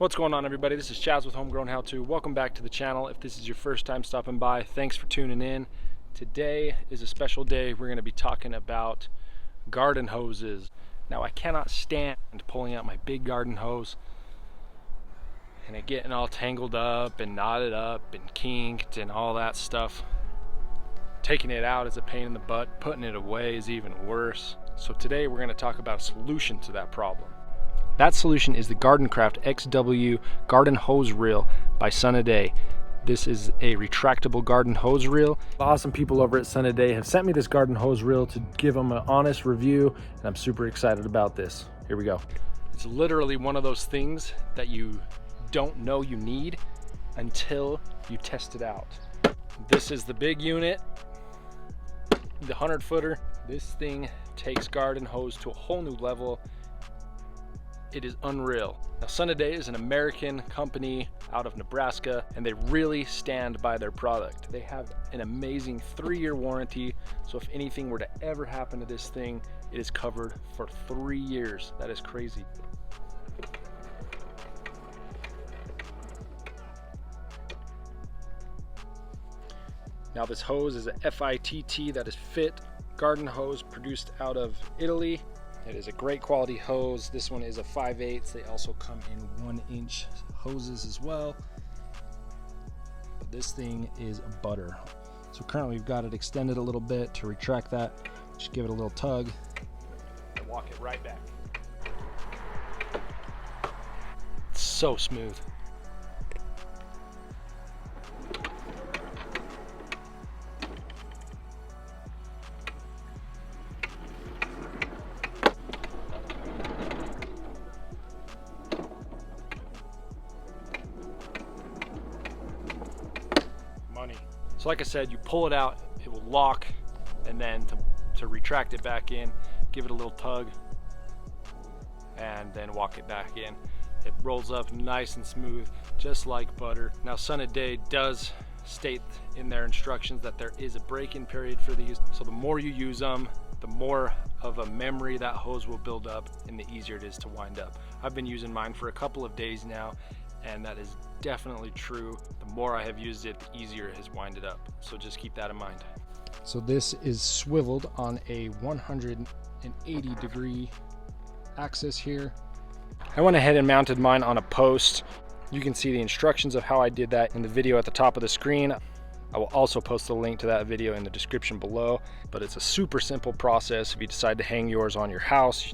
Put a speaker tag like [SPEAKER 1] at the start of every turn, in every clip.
[SPEAKER 1] What's going on, everybody? This is Chaz with Homegrown How To. Welcome back to the channel. If this is your first time stopping by, thanks for tuning in. Today is a special day. We're going to be talking about garden hoses. Now, I cannot stand pulling out my big garden hose and it getting all tangled up and knotted up and kinked and all that stuff. Taking it out is a pain in the butt. Putting it away is even worse. So today we're going to talk about a solution to that problem. That solution is the Gardenkraft XW Garden Hose Reel by Sunneday. This is a retractable garden hose reel. Awesome people over at Sunneday have sent me this garden hose reel to give them an honest review, and I'm super excited about this. Here we go. It's literally one of those things that you don't know you need until you test it out. This is the big unit, the 100-footer. This thing takes garden hose to a whole new level. It is unreal. Now, Sunneday is an American company out of Nebraska, and they really stand by their product. They have an amazing 3-year warranty, so if anything were to ever happen to this thing, it is covered for 3 years. That is crazy. Now, this hose is a FITT, that is fit garden hose, produced out of Italy. It is a great quality hose. This one is a 5/8. They also come in 1-inch hoses as well. But this thing is butter. So currently we've got it extended a little bit. To retract that, just give it a little tug and walk it right back. It's so smooth. So like I said, you pull it out, it will lock, and then to retract it back in, give it a little tug, and then walk it back in. It rolls up nice and smooth, just like butter. Now, Sunneday does state in their instructions that there is a break-in period for these, so the more you use them, the more of a memory that hose will build up, and the easier it is to wind up. I've been using mine for a couple of days now, and that is definitely true. The more I have used it, the easier it has winded up. So just keep that in mind. So this is swiveled on a 180-degree axis here. I went ahead and mounted mine on a post. You can see the instructions of how I did that in the video at the top of the screen. I will also post a link to that video in the description below, but it's a super simple process. If you decide to hang yours on your house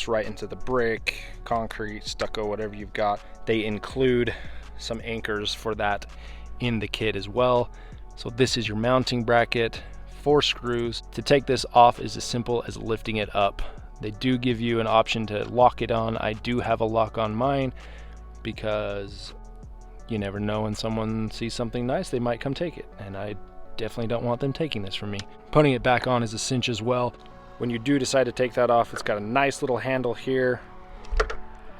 [SPEAKER 1] right into the brick, concrete, stucco, whatever you've got, they include some anchors for that in the kit as well. So this is your mounting bracket, 4 screws. To take this off is as simple as lifting it up. They do give you an option to lock it on. I do have a lock on mine because you never know, when someone sees something nice, they might come take it, and I definitely don't want them taking this from me. Putting it back on is a cinch as well. When you do decide to take that off, it's got a nice little handle here,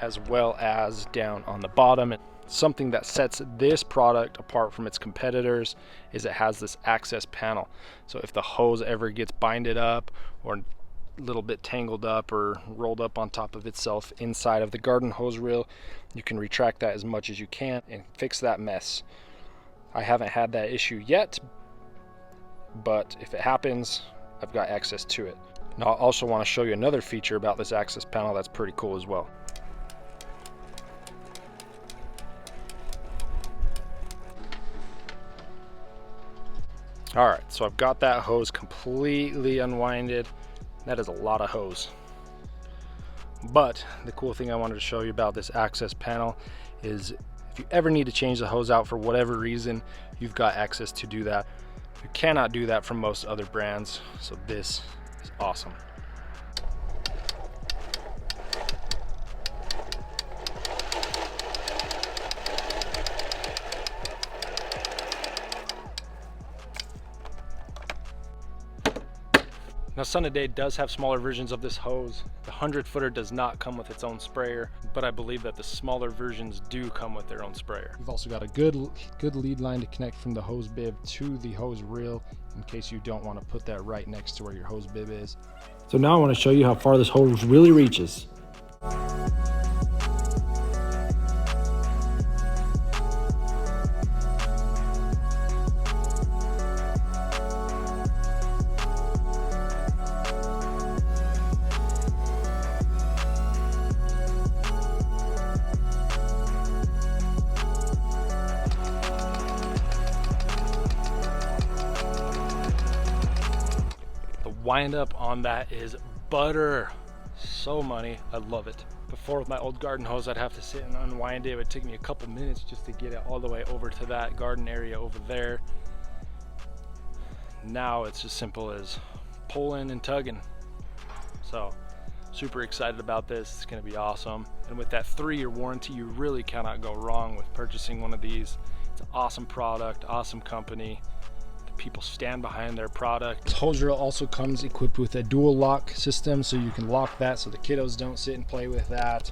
[SPEAKER 1] as well as down on the bottom. Something that sets this product apart from its competitors is it has this access panel. So if the hose ever gets binded up or a little bit tangled up or rolled up on top of itself inside of the garden hose reel, you can retract that as much as you can and fix that mess. I haven't had that issue yet, but if it happens, I've got access to it. Now, I also want to show you another feature about this access panel that's pretty cool as well. All right, so I've got that hose completely unwinded. That is a lot of hose. But the cool thing I wanted to show you about this access panel is if you ever need to change the hose out for whatever reason, you've got access to do that. You cannot do that from most other brands, so this is awesome. Now, Sunneday does have smaller versions of this hose. The 100-footer does not come with its own sprayer, but I believe that the smaller versions do come with their own sprayer. You've also got a good lead line to connect from the hose bib to the hose reel in case you don't want to put that right next to where your hose bib is. So now I want to show you how far this hose really reaches. wind up on that is butter. So money, I love it. Before with my old garden hose, I'd have to sit and unwind it. It would take me a couple minutes just to get it all the way over to that garden area over there. Now it's as simple as pulling and tugging. So super excited about this. It's going to be awesome. And with that 3-year warranty, you really cannot go wrong with purchasing one of these. It's an awesome product, awesome company. The people stand behind their product. This hose reel also comes equipped with a dual lock system, so you can lock that so the kiddos don't sit and play with that.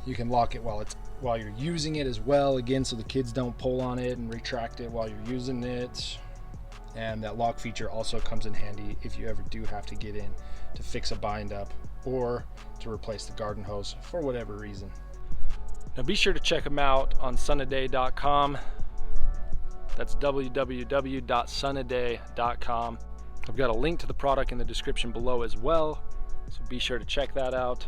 [SPEAKER 1] You can lock it while you're using it as well, again, so the kids don't pull on it and retract it while you're using it. And that lock feature also comes in handy if you ever do have to get in to fix a bind up or to replace the garden hose for whatever reason. Now be sure to check them out on Sunneday.com. That's www.sunneday.com. I've got a link to the product in the description below as well, so be sure to check that out.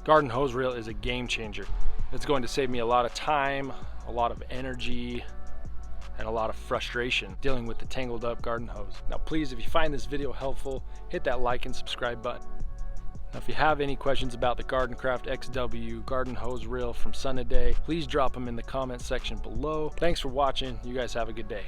[SPEAKER 1] Garden hose reel is a game changer. It's going to save me a lot of time, a lot of energy, and a lot of frustration dealing with the tangled up garden hose. Now please, if you find this video helpful, hit that like and subscribe button. Now if you have any questions about the Gardenkraft XW garden hose reel from Sunneday, please drop them in the comment section below. Thanks for watching. You guys have a good day.